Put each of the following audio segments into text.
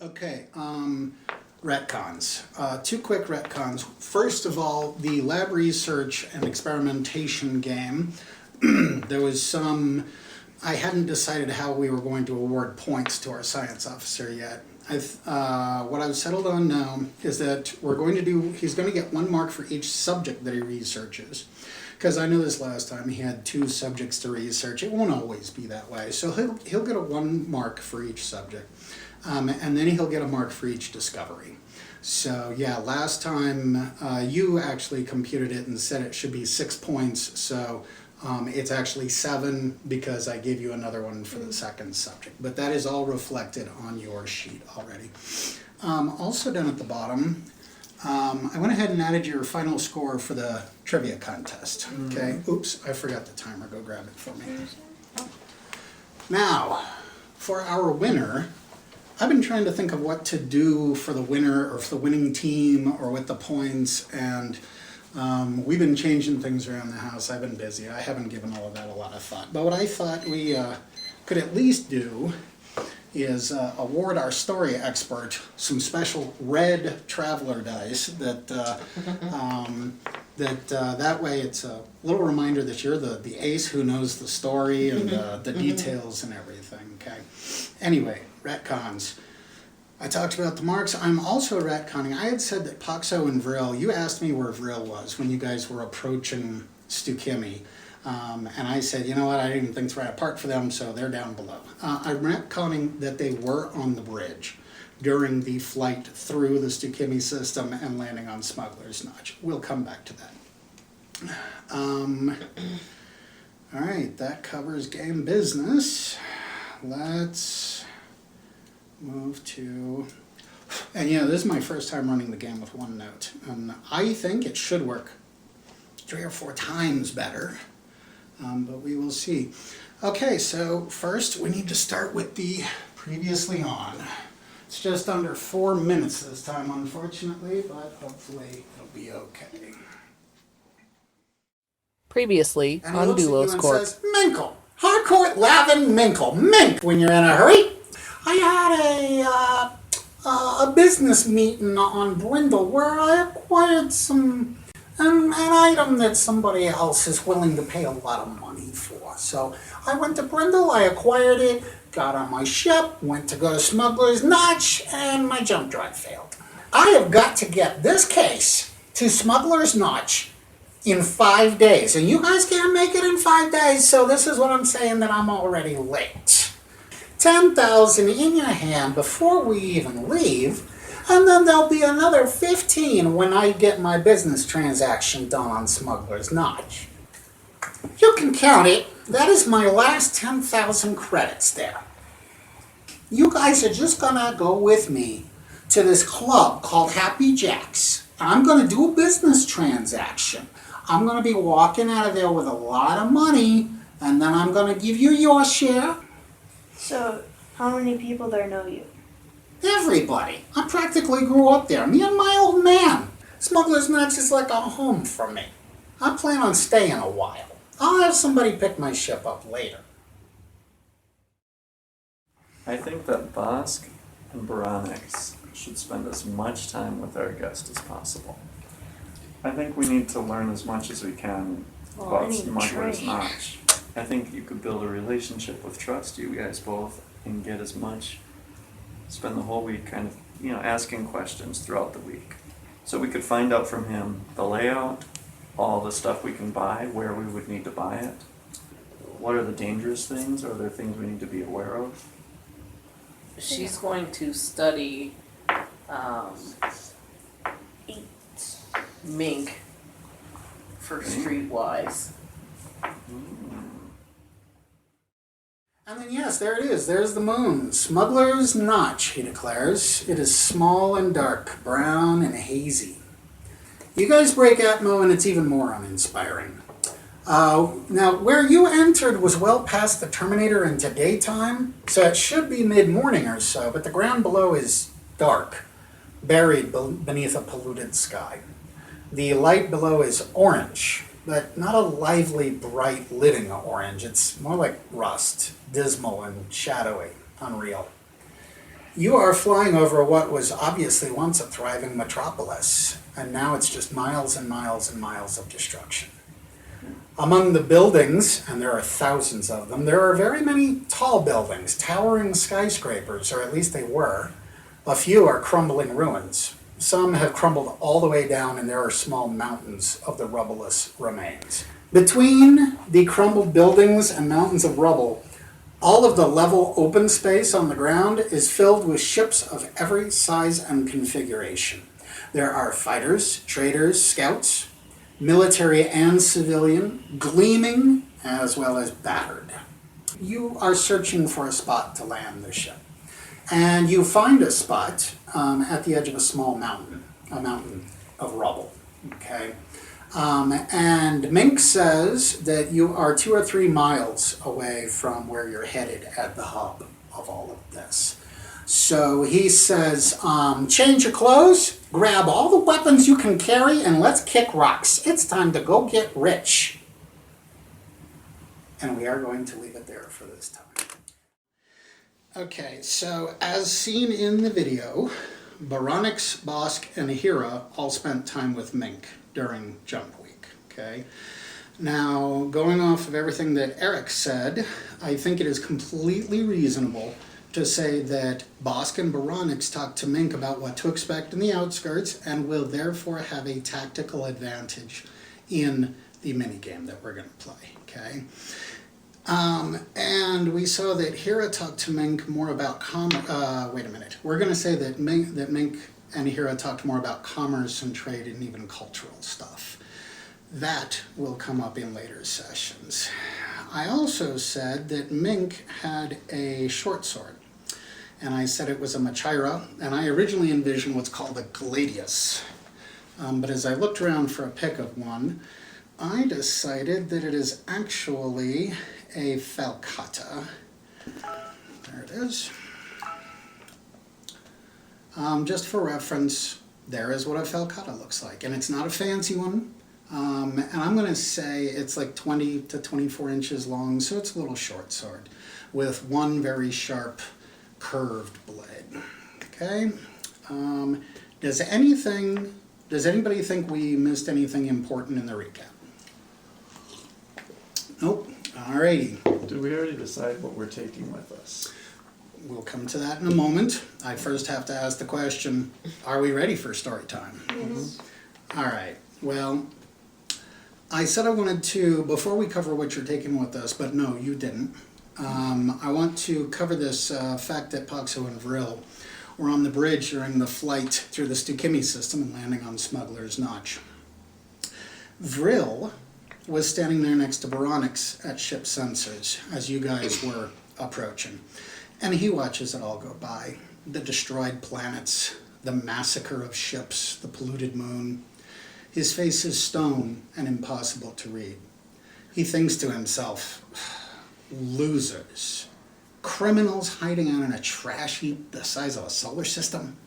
Okay, retcons. Two quick retcons. First of all, the lab research and experimentation game, there was some, I hadn't decided how we were going to award points to our science officer yet. What I've settled on now is that he's going to get 1 mark for each subject that he researches. Because I know this last time he had 2 subjects to research. It won't always be that way. So he'll get a 1 mark for each subject. And then he'll get a mark for each discovery. So yeah, last time you actually computed it and said it should be 6 points. So it's actually 7 because I gave you another one for the second subject. But that is all reflected on your sheet already. Also down at the bottom, I went ahead and added your final score for the trivia contest. Okay. Oops, I forgot the timer. Go grab it for me. Now, for our winner, I've been trying to think of what to do for the winner or for the winning team or with the points, and we've been changing things around the house. I've been busy. I haven't given all of that a lot of thought. But what I thought we could at least do is award our story expert some special red traveler dice that way it's a little reminder that you're the ace who knows the story and the details and everything. Okay. Anyway, retcons. I talked about the marks. I'm also retconning. I had said that Poxo and Vril, you asked me where Vril was when you guys were approaching Stukimi. And I said, you know what, I didn't even think it's right apart for them, so they're down below. I'm retconning that they were on the bridge during the flight through the Stukimi system and landing on Smuggler's Notch. We'll come back to that. All right, that covers game business. Let's move to, and yeah, this is my first time running the game with OneNote, and I think it should work 3 or 4 times better. But we will see. Okay, so first we need to start with the previously on. It's just under 4 minutes this time, unfortunately, but hopefully it'll be okay. Previously on Doulos Corp. Says, Minkle, Harcourt, Lavin, Minkle, Mink. When you're in a hurry, I had a business meeting on Brindle where I acquired an item that somebody else is willing to pay a lot of money for. So I went to Brindle, I acquired it, got on my ship, went to go to Smuggler's Notch, and my jump drive failed. I have got to get this case to Smuggler's Notch in 5 days. And you guys can't make it in 5 days, so this is what I'm saying, that I'm already late. 10,000 in your hand before we even leave. And then there'll be another 15 when I get my business transaction done on Smuggler's Notch. You can count it. That is my last 10,000 credits there. You guys are just gonna go with me to this club called Happy Jacks. I'm gonna do a business transaction. I'm gonna be walking out of there with a lot of money, and then I'm gonna give you your share. So, how many people there know you? Everybody. I practically grew up there. Me and my old man. Smuggler's Notch is like a home for me. I plan on staying a while. I'll have somebody pick my ship up later. I think that Bosk and Baranix should spend as much time with our guest as possible. I think we need to learn as much as we can about Smuggler's Notch. I think you could build a relationship with trust, you guys both, and get as much, spend the whole week kind of, asking questions throughout the week. So we could find out from him the layout, all the stuff we can buy, where we would need to buy it. What are the dangerous things? Are there things we need to be aware of? She's going to study mink for Streetwise. And then yes, there it is. There's the moon. Smuggler's Notch, he declares. It is small and dark, brown and hazy. You guys break Atmo and it's even more uninspiring. Now, where you entered was well past the Terminator into daytime, so it should be mid-morning or so, but the ground below is dark, buried beneath a polluted sky. The light below is orange, but not a lively, bright, living orange. It's more like rust, dismal and shadowy, unreal. You are flying over what was obviously once a thriving metropolis, and now it's just miles and miles and miles of destruction. Among the buildings, and there are thousands of them, there are very many tall buildings, towering skyscrapers, or at least they were. A few are crumbling ruins. Some have crumbled all the way down, and there are small mountains of the rubbleless remains. Between the crumbled buildings and mountains of rubble, all of the level open space on the ground is filled with ships of every size and configuration. There are fighters, traders, scouts, military and civilian, gleaming as well as battered. You are searching for a spot to land the ship. And you find a spot at the edge of a small mountain, a mountain of rubble, okay? And Mink says that you are 2 or 3 miles away from where you're headed at the hub of all of this. So he says, change your clothes, grab all the weapons you can carry, and let's kick rocks. It's time to go get rich. And we are going to leave it there for this time. Okay, so as seen in the video, Baranix, Bosk, and Hira all spent time with Mink during Jump Week, okay? Now, going off of everything that Eric said, I think it is completely reasonable to say that Bosk and Baranix talked to Mink about what to expect in the outskirts and will therefore have a tactical advantage in the minigame that we're going to play, okay? And we saw that Hira talked to Mink more about wait a minute. We're going to say that Mink and Hira talked more about commerce and trade and even cultural stuff. That will come up in later sessions. I also said that Mink had a short sword, and I said it was a Machaira, and I originally envisioned what's called a Gladius. But as I looked around for a pick of one, I decided that it is actually a Falcata. There it is. Just for reference, there is what a Falcata looks like, and it's not a fancy one. And I'm going to say it's like 20 to 24 inches long, so it's a little short sword with one very sharp curved blade. Okay. Does anybody think we missed anything important in the recap? Nope. Alrighty. Did we already decide what we're taking with us? We'll come to that in a moment. I first have to ask the question, are we ready for story time? Yes. Alright, well, I said I wanted to, before we cover what you're taking with us, but no, you didn't. I want to cover this fact that Poxo and Vril were on the bridge during the flight through the Stukimi system and landing on Smuggler's Notch. Vril was standing there next to Baranix at ship sensors as you guys were approaching. And he watches it all go by. The destroyed planets, the massacre of ships, the polluted moon. His face is stone and impossible to read. He thinks to himself, losers, criminals hiding out in a trash heap the size of a solar system.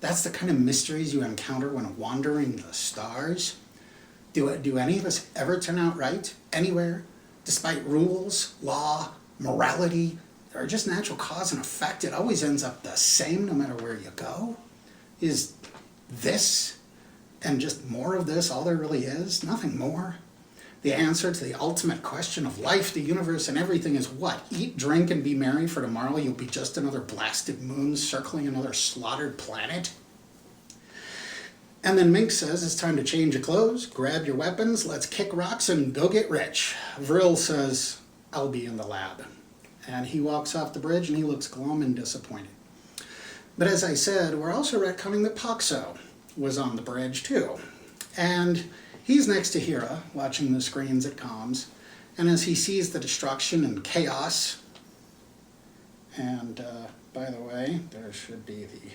That's the kind of mysteries you encounter when wandering the stars. Do any of us ever turn out right, anywhere, despite rules, law, morality, or just natural cause and effect? It always ends up the same no matter where you go. Is this, and just more of this, all there really is? Nothing more? The answer to the ultimate question of life, the universe, and everything is what? Eat, drink, and be merry, for tomorrow you'll be just another blasted moon circling another slaughtered planet? And then Mink says it's time to change your clothes, grab your weapons, let's kick rocks and go get rich. Vril says, I'll be in the lab. And he walks off the bridge and he looks glum and disappointed. But as I said, we're also retconning that Poxo was on the bridge too. And he's next to Hira, watching the screens at comms. And as he sees the destruction and chaos, and by the way, there should be the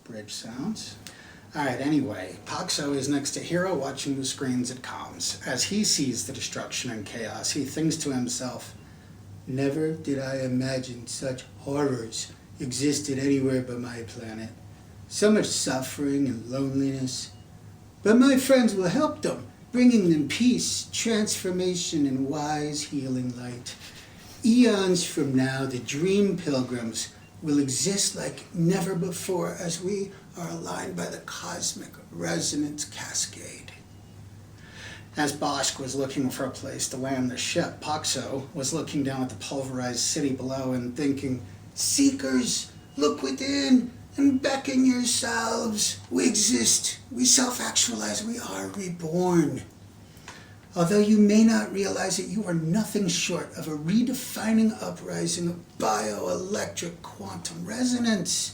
bridge sounds. Alright, anyway, Poxo is next to Hira watching the screens at comms. As he sees the destruction and chaos, he thinks to himself, never did I imagine such horrors existed anywhere but my planet. So much suffering and loneliness. But my friends will help them, bringing them peace, transformation, and wise healing light. Eons from now, the dream pilgrims will exist like never before as we are aligned by the cosmic resonance cascade. As Bosk was looking for a place to land the ship, Poxo was looking down at the pulverized city below and thinking, "Seekers, look within and beckon yourselves. We exist, we self-actualize, we are reborn." Although you may not realize it, you are nothing short of a redefining uprising of bioelectric quantum resonance.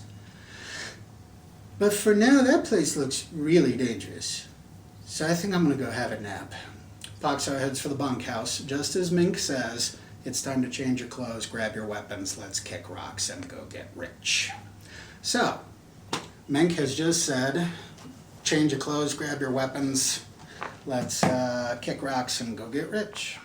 But for now, that place looks really dangerous. So I think I'm going to go have a nap. Boxo heads for the bunkhouse. Just as Mink says, it's time to change your clothes, grab your weapons, let's kick rocks and go get rich. So, Mink has just said, change your clothes, grab your weapons, let's kick rocks and go get rich.